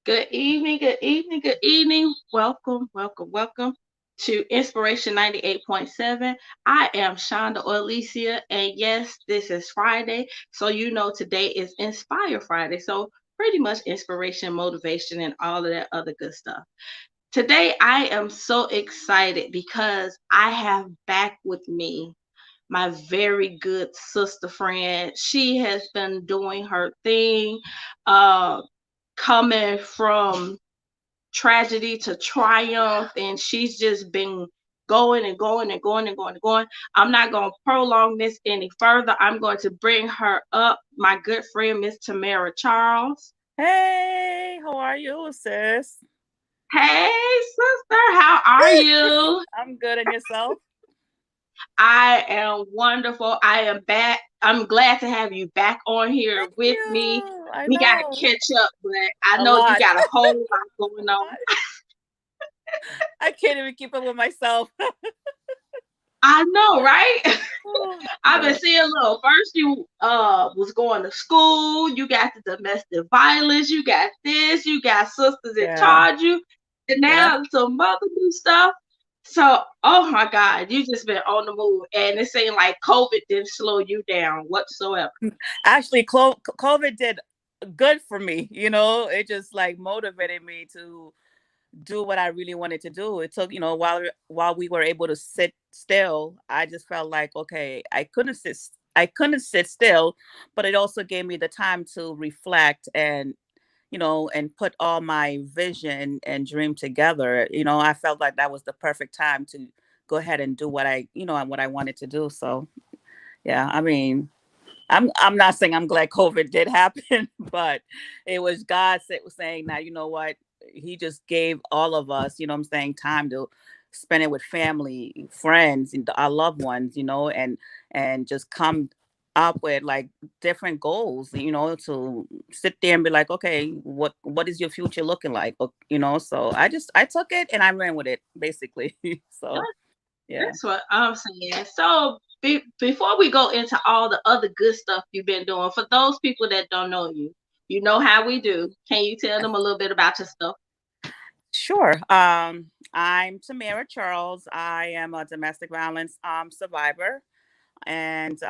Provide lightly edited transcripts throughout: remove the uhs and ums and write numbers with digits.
Good evening, good evening, good evening. Welcome, welcome, welcome to Inspiration 98.7. I am Shonda Alicia, and yes, this is Friday. So, today is Inspire Friday. So, pretty much inspiration, motivation, and all of that other good stuff. Today, I am so excited because I have back with me my very good sister friend. She has been doing her thing. Uh, Coming from tragedy to triumph, and she's just been going and going and going and going and going. I'm not going to prolong this any further. I'm going to bring her up, my good friend, Miss Tamara Charles. Hey, how are you, sis? Hey, sister, how are you? I'm good, and yourself? I am wonderful. I am back. I'm glad to have you back on here Thank with me. you. I We got to know catch up, but I a know you lot. got a whole lot going A on. lot. I can't even keep up with myself. I know, right? Oh, I've been but seeing little first you was going to school, you got the domestic violence, you got this, you got sisters that yeah, charge you, and yeah. now some other new stuff. So, oh my God, you just been on the move, and it seemed like COVID didn't slow you down whatsoever. Actually, COVID did good for me. It just like motivated me to do what I really wanted to do. It took, while we were able to sit still, I just felt like, okay, I couldn't sit still, but it also gave me the time to reflect and put all my vision and dream together. I felt like that was the perfect time to go ahead and do what I wanted to do. So, yeah, I mean, I'm not saying I'm glad COVID did happen, but it was was saying that, what, he just gave all of us, I'm saying, time to spend it with family, friends, and our loved ones, and just come up with like different goals, to sit there and be like, okay, what is your future looking like? So I took it and I ran with it basically. So yeah. That's what I'm saying. So before we go into all the other good stuff you've been doing, for those people that don't know you, you know how we do. Can you tell them a little bit about your stuff? Sure. I'm Tamara Charles. I am a domestic violence survivor and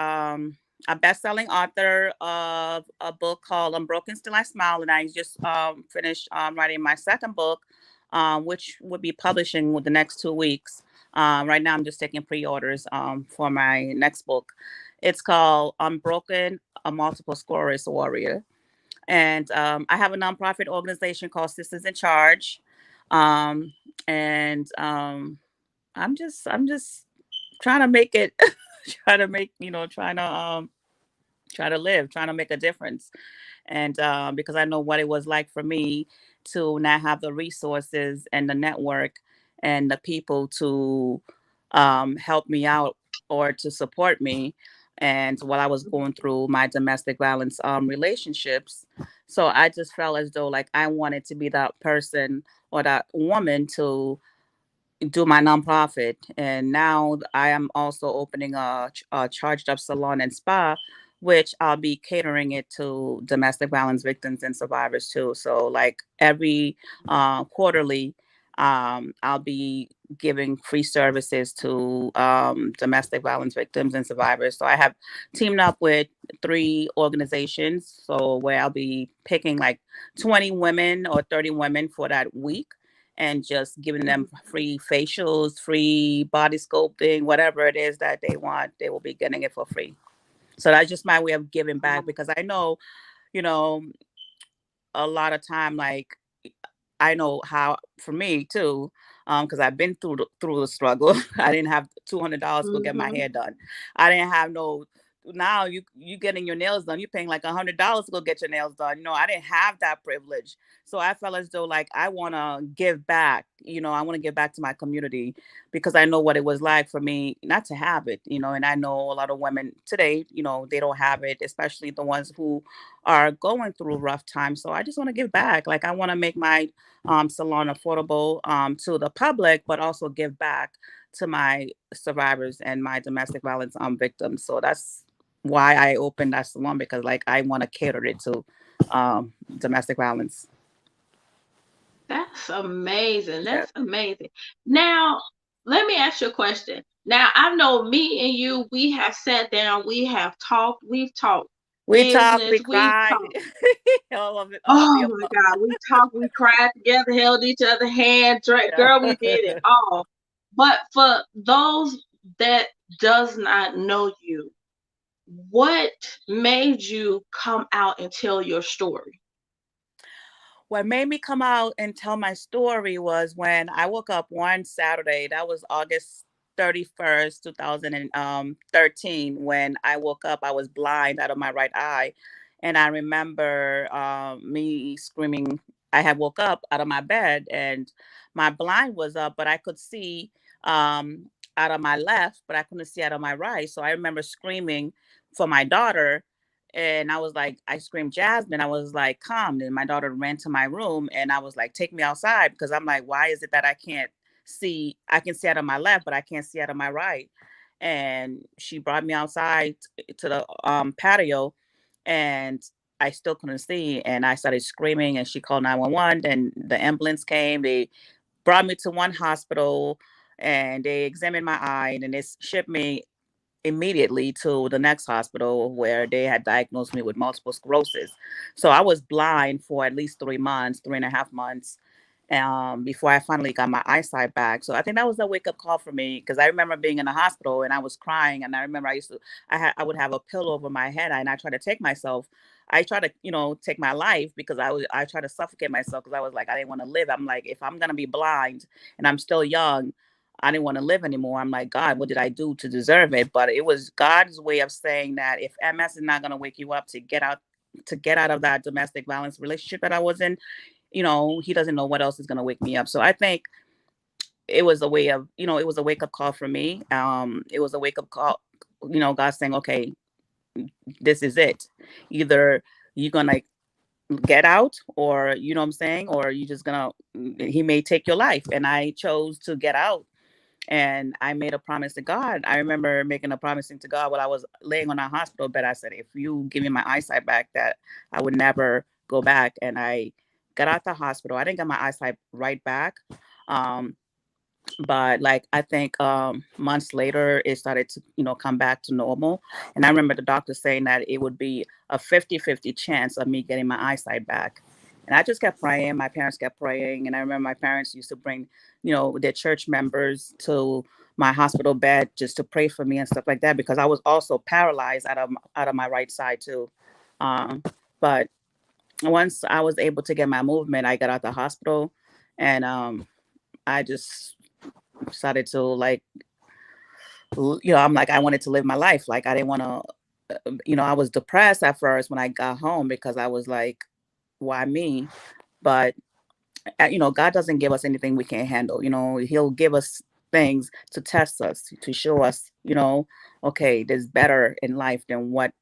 a best-selling author of a book called Unbroken Still I Smile. And I just finished writing my second book, which would be publishing with the next 2 weeks. Right now, I'm just taking pre-orders for my next book. It's called Unbroken, a Multiple Sclerosis Warrior. And I have a nonprofit organization called Sisters in Charge. Um, and I'm just trying to make it, trying to make, try to live, trying to make a difference. And because I know what it was like for me to not have the resources and the network and the people to help me out or to support me. And while I was going through my domestic violence relationships, so I just felt as though like I wanted to be that person or that woman to do my nonprofit. And now I am also opening a charged up salon and spa, which I'll be catering it to domestic violence victims and survivors too. So like every quarterly, I'll be giving free services to domestic violence victims and survivors. So I have teamed up with 3 organizations. So where I'll be picking like 20 women or 30 women for that week and just giving them free facials, free body sculpting, whatever it is that they want, they will be getting it for free. So that's just my way of giving back because I know, you know, a lot of time, like I know how for me too, because I've been through the struggle. I didn't have $200 to go get my Mm-hmm. hair done. I didn't have no. Now you getting your nails done. You're paying like $100 to go get your nails done. I didn't have that privilege, so I felt as though like I want to give back. I want to give back to my community because I know what it was like for me not to have it. And I know a lot of women today. They don't have it, especially the ones who are going through rough times. So I just want to give back. Like I want to make my salon affordable to the public, but also give back to my survivors and my domestic violence victims. So that's why I opened that salon because like I want to cater it to domestic violence. That's amazing. Yeah. That's amazing. Now, let me ask you a question. Now, I know me and you, we have sat down, we've talked We talked, business, we we've cried, talked. all of it, all of the Oh my above. God, we talked, we cried together, held each other hand, drank, Yeah. girl, we did it all. But for those that does not know you, what made you come out and tell your story? What made me come out and tell my story was when I woke up one Saturday. That was August 31st, 2013. When I woke up, I was blind out of my right eye. And I remember me screaming. I had woke up out of my bed and my blind was up, but I could see out of my left, but I couldn't see out of my right. So I remember screaming for my daughter, and I was like, I screamed Jasmine. I was like, come. And my daughter ran to my room and I was like, take me outside. Because I'm like, why is it that I can't see? I can see out of my left, but I can't see out of my right. And she brought me outside to the patio, and I still couldn't see. And I started screaming, and she called 911. And the ambulance came. They brought me to one hospital and they examined my eye, and then they shipped me immediately to the next hospital where they had diagnosed me with multiple sclerosis. So I was blind for at least 3 months, 3.5 months, before I finally got my eyesight back. So I think that was a wake up call for me, because I remember being in the hospital and I was crying, and I remember I would have a pillow over my head and I tried to take myself. I tried to, take my life, because I tried to suffocate myself, because I was like, I didn't want to live. I'm like, if I'm gonna be blind and I'm still young, I didn't want to live anymore. I'm like, God, what did I do to deserve it? But it was God's way of saying that if MS is not going to wake you up to get out of that domestic violence relationship that I was in, he doesn't know what else is going to wake me up. So I think it was a way of, it was a wake up call for me. It was a wake up call, God saying, okay, this is it. Either you're going to get out, or, you know what I'm saying, or you just going to, he may take your life. And I chose to get out, and I made a promise to God. I remember making a promise to God while I was laying on a hospital bed. I said, if you give me my eyesight back, that I would never go back. And I got out the hospital. I didn't get my eyesight right back. Um, but like, I think months later it started to come back to normal. And I remember the doctor saying that it would be a 50-50 chance of me getting my eyesight back. And I just kept praying. My parents kept praying. And I remember my parents used to bring their church members to my hospital bed just to pray for me and stuff like that, because I was also paralyzed out of my right side too. Um, but once I was able to get my movement, I got out the hospital, and I just decided to, like, I'm like, I wanted to live my life. Like, I didn't want to, I was depressed at first when I got home, because I was like, why me? But, God doesn't give us anything we can't handle. He'll give us things to test us, to show us, okay, there's better in life than what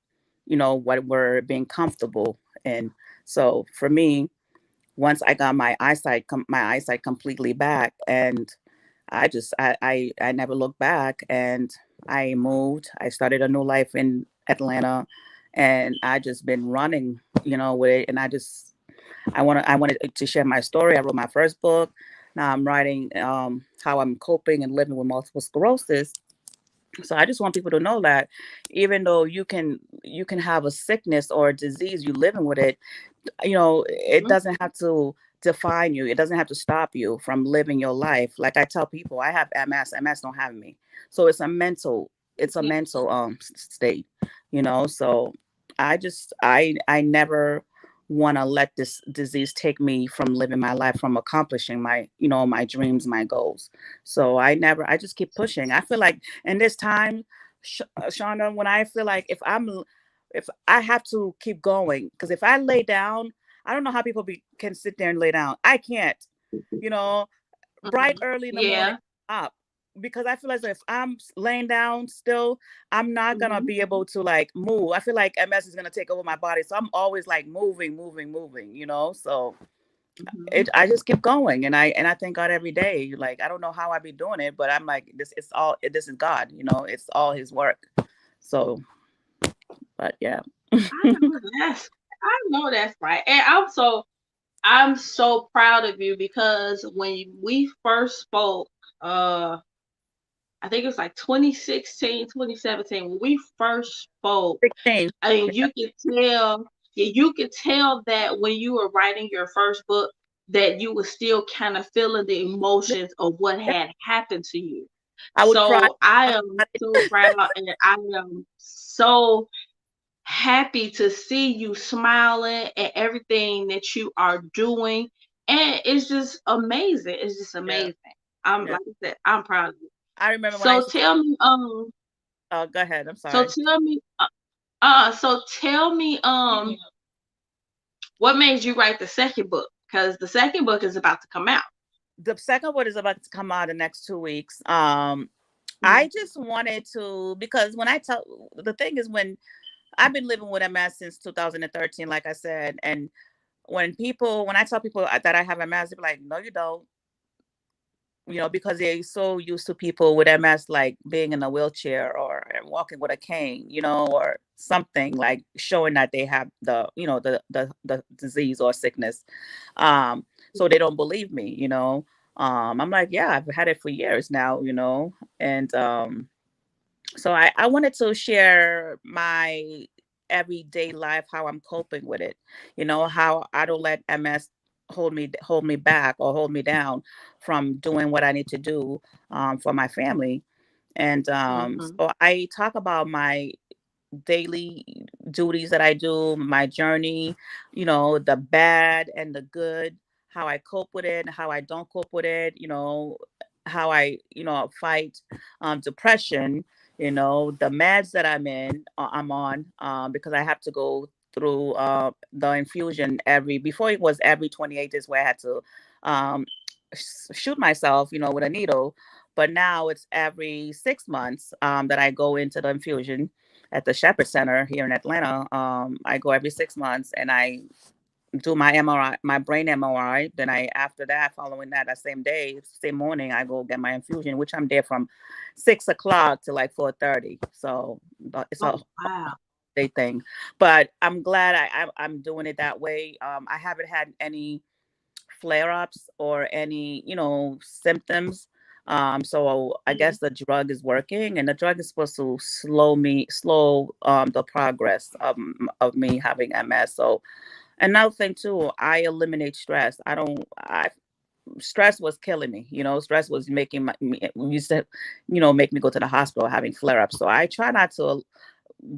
we're being comfortable in. So for me, once I got my eyesight completely back, and I never looked back, and I moved. I started a new life in Atlanta, and I just been running, with it. And I wanted to share my story. I wrote my first book. Now I'm writing how I'm coping and living with multiple sclerosis. So I just want people to know that even though you can have a sickness or a disease, you living with it, it Mhm. doesn't have to define you. It doesn't have to stop you from living your life. Like I tell people, I have MS. MS don't have me. So it's a mental state, So I never want to let this disease take me from living my life, from accomplishing my dreams, my goals. So I just keep pushing. I feel like in this time, Shonda, when I feel like if I have to keep going, because if I lay down, I don't know how people can sit there and lay down. I can't, you know, bright Mhm. early in the morning Yeah. up, because I feel as if I'm laying down still, I'm not gonna Mhm. be able to like move. I feel like MS is gonna take over my body, so I'm always like moving, moving, moving. So Mhm. I just keep going, and I thank God every day. Like, I don't know how I be doing it, but I'm like, this is God. It's all His work. So, but yeah. I know that's I know that's right. And also, I'm so proud of you because when we first spoke, I think it was like 2016, 2017, when we first spoke, 16. I mean, you could tell, yeah, you could tell that when you were writing your first book, that you were still kind of feeling the Yeah, emotions of what yeah. had happened to you. I would cry. So I am so proud and I am so happy to see you smiling and everything that you are doing. And it's just amazing. It's just Yeah, amazing. I'm yeah. like I said, I'm proud of you. I remember when I So used to tell. tell me, Oh, go ahead. I'm so sorry. tell me, so tell me, what made you write the second book? Because the second book is about to come out. The second one is about to come out the next 2 weeks. I Mhm, just wanted to, because when I tell, the thing is, when I've been living with MS since 2013, like I said, and when I tell people that I have MS, they're like, no, you don't. Because they're so used to people with MS like being in a wheelchair or walking with a cane, or something like showing that they have the disease or sickness. So they don't believe me. I'm like, yeah, I've had it for years now, and so I wanted to share my everyday life, how I'm coping with it, how I don't let MS hold me back or hold me down from doing what I need to do for my family. And mhm, so I talk about my daily duties that I do, my journey, the bad and the good, how I cope with it, how I don't cope with it, how I, fight depression, the meds that I'm on, because I have to go through the infusion before it was every 28 days where I had to um, shoot myself, with a needle. But now it's every 6 months that I go into the infusion at the Shepherd Center here in Atlanta. I go every 6 months and I do my MRI, my brain MRI. Then after that, following that, that same day, same morning, I go get my infusion, which I'm there from 6 o'clock to like 4:30. So it's a oh wow. day thing. But I'm glad I'm doing it that way. I haven't had any flare-ups or any symptoms. So I Mhm. guess the drug is working, and the drug is supposed to slow the progress of me having MS. So another thing too, I eliminate stress. I don't I Stress was killing me. Stress was making me used to make me go to the hospital having flare-ups. So I try not to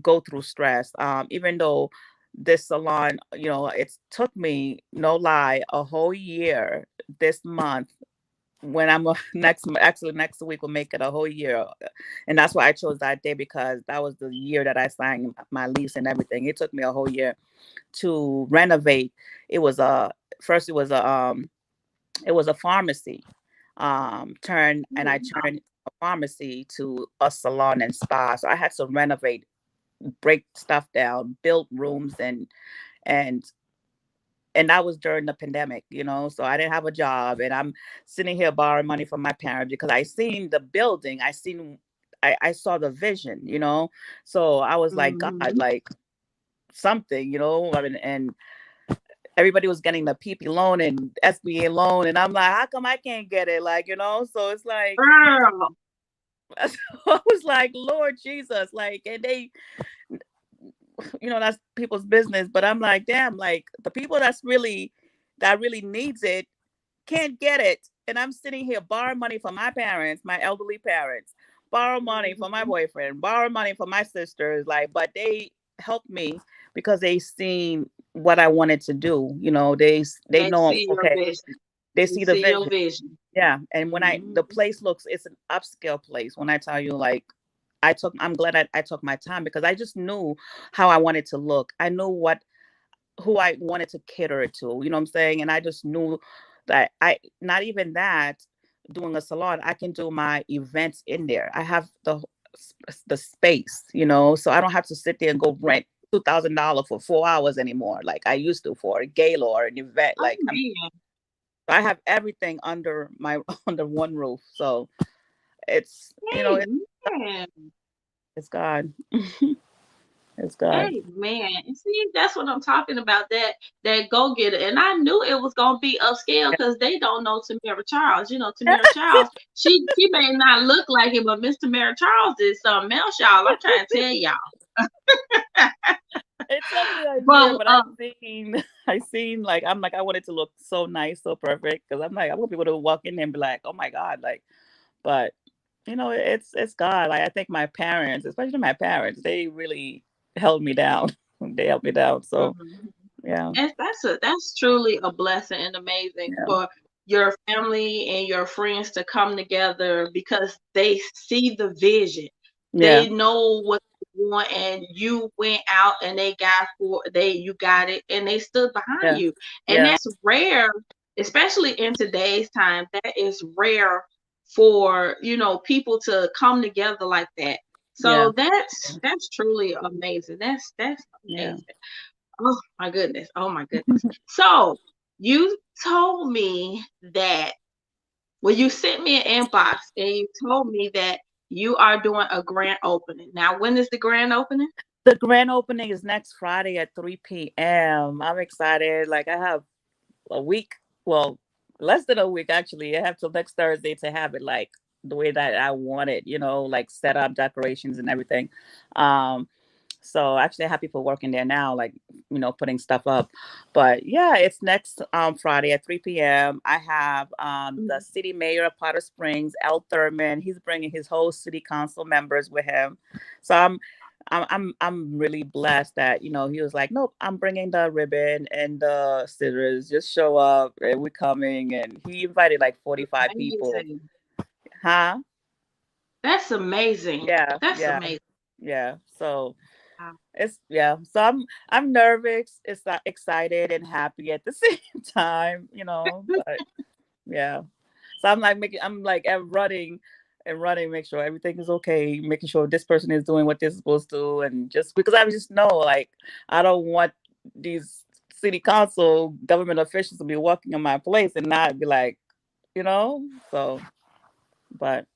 go through stress. Even though this salon, it took me, no lie, a whole year this month. When I'm actually next week will make it a whole year, and that's why I chose that day, because that was the year that I signed my lease and everything. It took me a whole year to renovate. It was a first it was a pharmacy, and I Oh, turned a pharmacy to a salon and spa. So I had to renovate, break stuff down, build rooms, and and that was during the pandemic, so I didn't have a job, and I'm sitting here borrowing money from my parents because I seen the building, I saw the vision, so I was like, God, mhm. like something, I mean, and everybody was getting the PP loan and SBA loan, and I'm like, how come I can't get it? Like, so it's like, Girl. I was like, Lord Jesus, like, and they, that's people's business, but I'm like, damn, like the people that really needs it can't get it. And I'm sitting here borrowing money from my parents, my elderly parents, borrow money from my Mhm. boyfriend, borrow money from my sisters, like, but they helped me because they seen what I wanted to do. They They know, see your okay, vision. they They see the see your vision. vision. Yeah. And Mhm. the place looks, it's an upscale place. When I tell you, like, I'm glad I took my time because I just knew how I wanted to look. I knew who I wanted to cater it to, you know what I'm saying? And I just knew that not even that, doing a salon, I can do my events in there. I have the space, so I don't have to sit there and go rent $2,000 for 4 hours anymore, like I used to for a gala or an event. Oh Like man. I have everything under my under one roof. So it's, Amen. it's God. It's God. Hey man, and see, that's what I'm talking about. That go getter, and I knew it was gonna be upscale because they don't know Tamara Charles. You know, Tamara Charles, she may not look like it, but Miss Tamara Charles is something else, y'all. I'm trying to tell y'all. It took me a year, But but I seen, I seen like I'm like I wanted to look so nice, so perfect, because I'm like I want people to walk in there and be like, oh my God, like, but it's God. Like I think my parents, especially my parents, they really held me down. They helped me down. So mhm. yeah, And that's truly a blessing and amazing yeah, for your family and your friends to come together because they see the vision. yeah, They know what they want, and you went out and they you got it and they stood behind yeah, you. And yeah, that's rare, especially in today's time. That is rare for, people to come together like that. yeah, So that's truly amazing. That's yeah. amazing. Oh my goodness. Oh my goodness. So you told me that, well, you sent me an inbox and you told me that you are doing a grand opening. Now, when is the grand opening? The grand opening is next Friday at 3 p.m. I'm excited. Like I have a week, well, less than a week actually. I have till next Thursday to have it like the way that I want it, like set up decorations and everything. Um, so actually I have people working there now, like, putting stuff up. But yeah, it's next Friday at 3 p.m. I have the Mhm. city mayor of Potter Springs, Al Thurman. He's bringing his whole city council members with him. So I'm really blessed that he was like, nope, I'm bringing the ribbon and the scissors. Just show up, and we're coming. And he invited like 45 people. Amazing. Huh? That's amazing. Yeah, That's yeah, amazing. yeah. So Wow. it's yeah. So I'm nervous. It's excited and happy at the same time. But yeah. So I'm running and running, make sure everything is okay, making sure this person is doing what they're supposed to, and just because I just know, like, I don't want these city council government officials to be walking in my place and not be like, so, but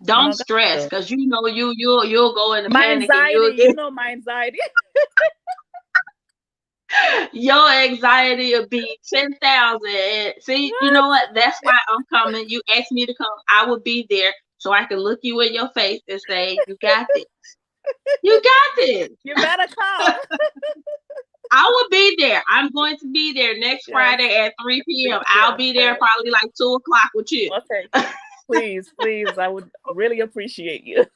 Don't God stress, will. because you'll go into My panic and anxiety, you'll get my anxiety. your anxiety will be 10,000. And see, you know What? what? That's why I'm coming. You asked me to come. I will be there so I can look you in your face and say, "You got this. You got this." You better come. I will be there. I'm going to be there next Yes, Friday at 3 p.m. I'll yes, be there yes. probably like 2 o'clock with you. Okay, please, please, I would really appreciate you.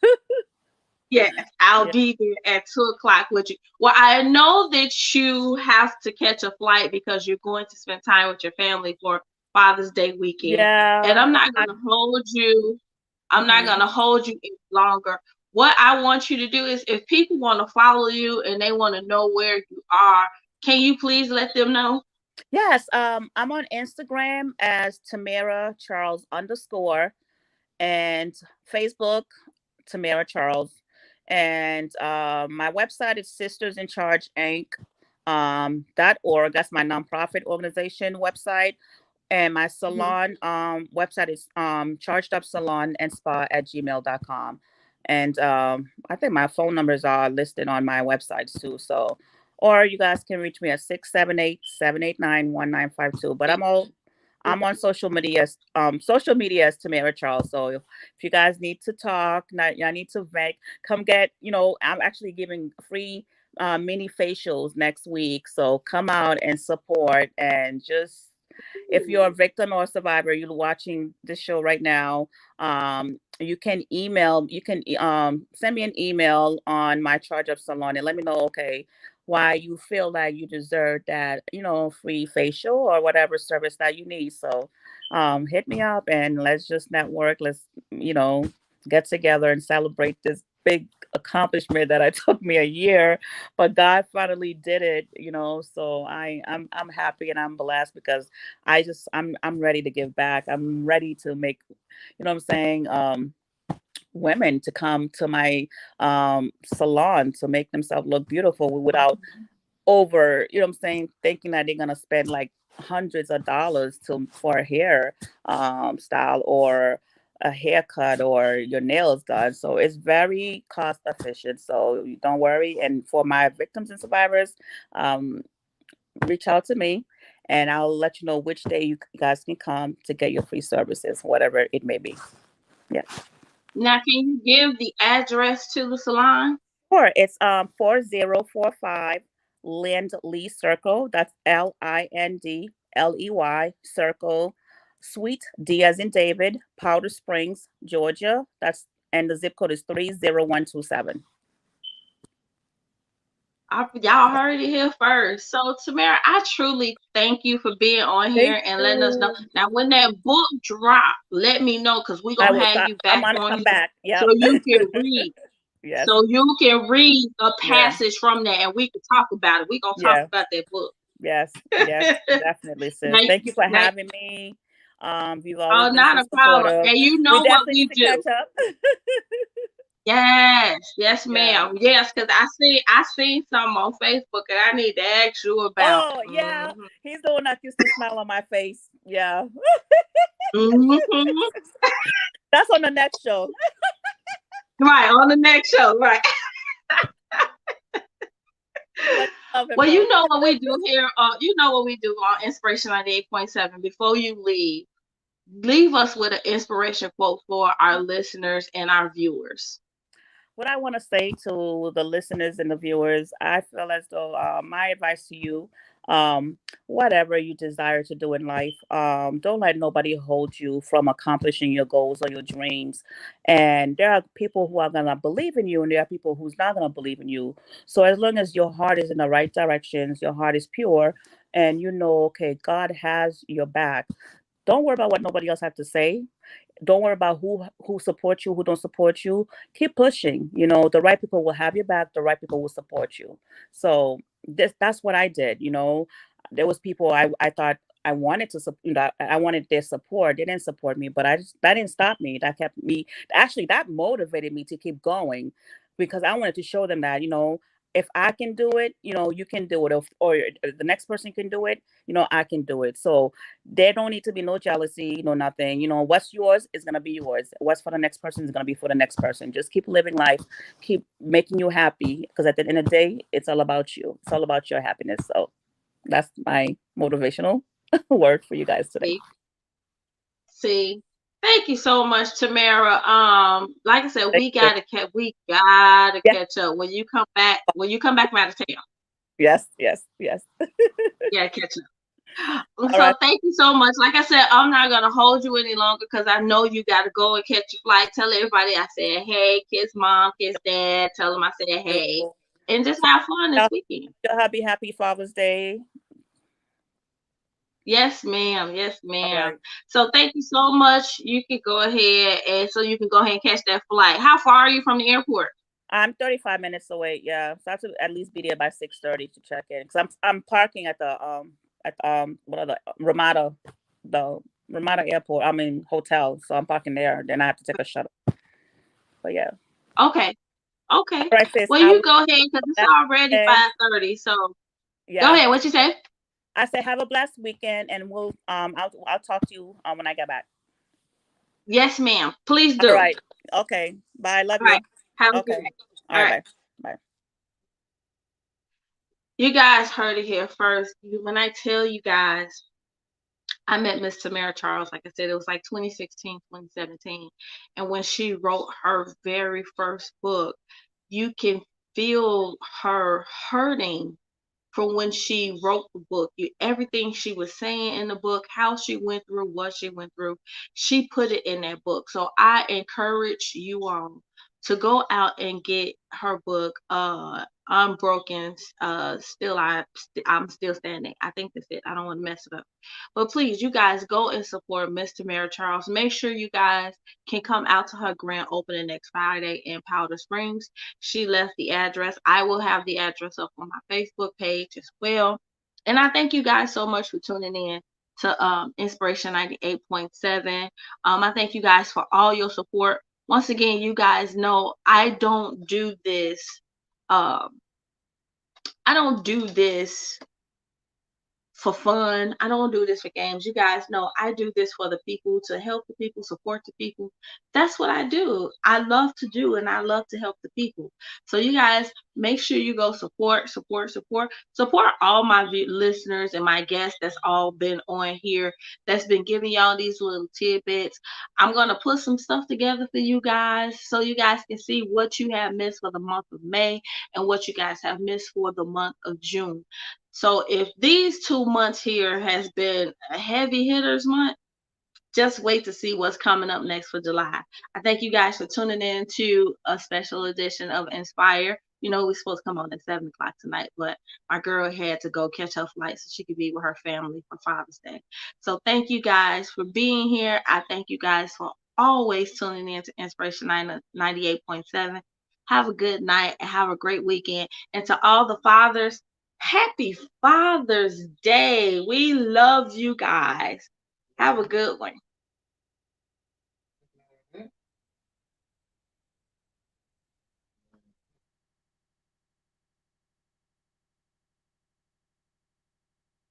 Yes, I'll Yeah. be there at 2 o'clock with you. Well, I know that you have to catch a flight because you're going to spend time with your family for Father's Day weekend. And Yeah. I'm not going to hold you. I'm not going Mhm. to hold you any longer. What I want you to do is if people want to follow you and they want to know where you are, can you please let them know? Yes, I'm on Instagram as Tamara Charles underscore and Facebook Tamara Charles. And my website is Sisters in Charge Inc. .org. That's my nonprofit organization website. And my Mhm. salon website is charged up salon and spa at gmail.com. And I think my phone numbers are listed on my websites too. So, or you guys can reach me at 678-789-1952. But I'm on social media as Tamara Charles. So if you guys need to talk, not y'all need to vent, come get, I'm actually giving free mini facials next week. So come out and support, and just if you're a victim or a survivor, you're watching this show right now, you can send me an email on my charge up salon and let me know, okay, why you feel that you deserve that, free facial or whatever service that you need. So hit me up and let's just network. Let's, you know, get together and celebrate this big accomplishment that I took me a year, but God finally did it, so I'm happy and I'm blessed because I'm ready to give back. I'm ready to make, what I'm saying, women to come to my salon to make themselves look beautiful without over, what I'm saying, thinking that they're gonna spend like hundreds of dollars to for a hair style or a haircut or your nails done. So it's very cost efficient. So don't worry. And for my victims and survivors, um, reach out to me and I'll let you know which day you guys can come to get your free services, whatever it may be. Yeah. Now, can you give the address to the salon? Sure. It's 4045 Lindley Circle. That's Lindley Circle, Suite D as in David, Powder Springs, Georgia. That's and the zip code is 30127. Y'all heard it here first. So, Tamara, I truly thank you for being on Thank here and letting us know. you. Now, when that book drop, let me know because we're I gonna will. have you I'm back gonna on come here back. so Yep. you can read. Yes. So you can read a Yeah. passage from that, and we can talk about it. We're gonna talk Yeah. about that book. Yes. Yes. Definitely, now, sis. Thank you for now, having me. You've always oh, been not so a problem. supportive. And you We know what definitely we need to do. catch up. Yes, yes, Yeah. ma'am. Yes, because I seen something on Facebook and I need to ask you about. Oh, yeah. Mm-hmm. He's the one that used to smile on my face. Yeah. Mm-hmm. That's on the next show. Right, on the next show, right. But I love him Well, though. you know what we do here. You know what we do on Inspiration 98.7. Before you leave us with an inspiration quote for our listeners and our viewers. What I want to say to the listeners and the viewers, I feel as though my advice to you, um, whatever you desire to do in life, don't let nobody hold you from accomplishing your goals or your dreams. And there are people who are gonna believe in you, and there are people who's not gonna believe in you. So as long as your heart is in the right directions, your heart is pure, and you know, okay, God has your back. Don't worry about what nobody else has to say. Don't worry about who supports you, who don't support you. Keep pushing. You know, the right people will have your back. The right people will support you. So that's what I did. You know, there was people I thought I wanted to you know, I wanted their support. They didn't support me, but that didn't stop me. That kept me, actually that motivated me to keep going, because I wanted to show them that, you know, if I can do it, you know, you can do it. Or the next person can do it, you know, I can do it. So there don't need to be no jealousy, no nothing. You know, what's yours is gonna be yours. What's for the next person is gonna be for the next person. Just keep living life, keep making you happy, because at the end of the day, it's all about you. It's all about your happiness. So that's my motivational word for you guys today. See, see. Thank you so much, Tamara. Like I said, Thank you. we gotta Yes, catch up when you come back. When you come back from out of town, yes, yes, yes. we gotta catch up. All right. So thank you so much. Like I said, I'm not gonna hold you any longer because I know you gotta go and catch your flight. Tell everybody I said hey, kiss mom, kiss dad. Tell them I said hey, and just have fun this Y'all, weekend. y'all happy Father's Day. Yes, ma'am. Yes, All ma'am. right. So thank you so much. You can go ahead and so you can go ahead and catch that flight. How far are you from the airport? I'm 35 minutes away. Yeah, so I have to at least be there by 6:30 to check in. Cause I'm parking at what are the the Ramada Airport. I'm in hotel, so I'm parking there. Then I have to take a shuttle. But yeah, Okay. Okay. all right, sis. Well, I you will go ahead because it's have already a blessed. 5:30. So go Yeah, ahead. What you say? I say have a blessed weekend, and I'll talk to you when I get back. Yes, ma'am. Please All do. right. Okay. Bye. Love All right. you. Have a good Okay. day. All All right. right. Bye. Bye. You guys heard it here first. When I tell you guys, I met Miss Tamara Charles, like I said, it was like 2016, 2017. And when she wrote her very first book, you can feel her hurting from when she wrote the book. Everything she was saying in the book, how she went through, what she went through, she put it in that book. So I encourage you all to go out and get her book, Unbroken. I'm still standing. I think that's it. I don't want to mess it up. But please, you guys go and support Miss Tamara Charles. Make sure you guys can come out to her grand opening next Friday in Powder Springs. She left the address. I will have the address up on my Facebook page as well. And I thank you guys so much for tuning in to Inspiration 98.7. I thank you guys for all your support. Once again, you guys know um I don't do this for fun. I don't do this for games. You guys know I do this for the people, to help the people, support the people. That's what I do. I love to do, and I love to help the people. So you guys make sure you go support, support, support, support all my listeners and my guests that's all been on here, that's been giving y'all these little tidbits. I'm gonna put some stuff together for you guys so you guys can see what you have missed for the month of May and what you guys have missed for the month of June. So if these 2 months here has been a heavy hitters month, just wait to see what's coming up next for July. I thank you guys for tuning in to a special edition of Inspire. You know, we're supposed to come on at 7 o'clock tonight, but my girl had to go catch her flight so she could be with her family for Father's Day. So thank you guys for being here. I thank you guys for always tuning in to Inspiration 98.7. Have a good night and have a great weekend. And to all the fathers, happy Father's Day. We love you guys. Have a good one.